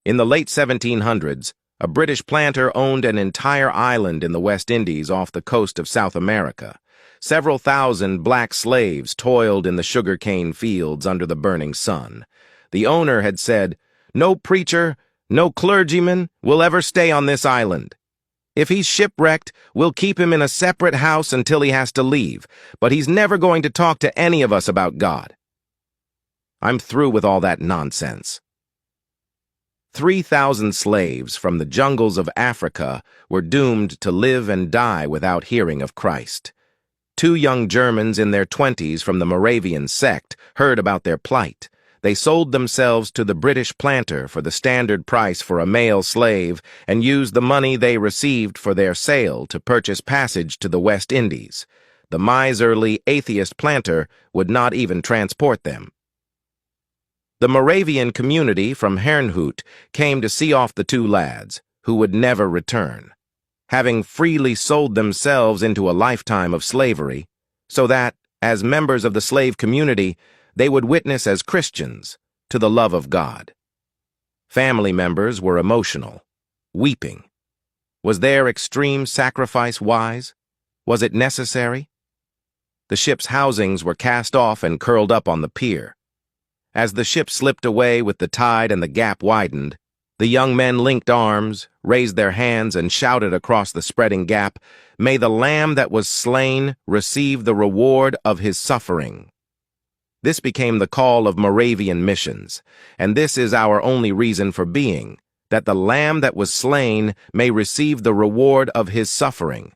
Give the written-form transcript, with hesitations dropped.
In the late 1700s, a British planter owned an entire island in the West Indies off the coast of South America. Several thousand black slaves toiled in the sugarcane fields under the burning sun. The owner had said, "No preacher, no clergyman will ever stay on this island. If he's shipwrecked, we'll keep him in a separate house until he has to leave, but he's never going to talk to any of us about God." I'm through with all that nonsense. 3,000 slaves from the jungles of Africa were doomed to live and die without hearing of Christ. 2 young Germans in their 20s from the Moravian sect heard about their plight. They sold themselves to the British planter for the standard price for a male slave and used the money they received for their sale to purchase passage to the West Indies. The miserly atheist planter would not even transport them. The Moravian community from Herrnhut came to see off the 2 lads, who would never return, having freely sold themselves into a lifetime of slavery, so that, as members of the slave community, they would witness as Christians to the love of God. Family members were emotional, weeping. Was their extreme sacrifice wise? Was it necessary? The ship's housings were cast off and curled up on the pier. As the ship slipped away with the tide and the gap widened, the young men linked arms, raised their hands, and shouted across the spreading gap, "May the Lamb that was slain receive the reward of his suffering." This became the call of Moravian missions, and this is our only reason for being, that the Lamb that was slain may receive the reward of his suffering.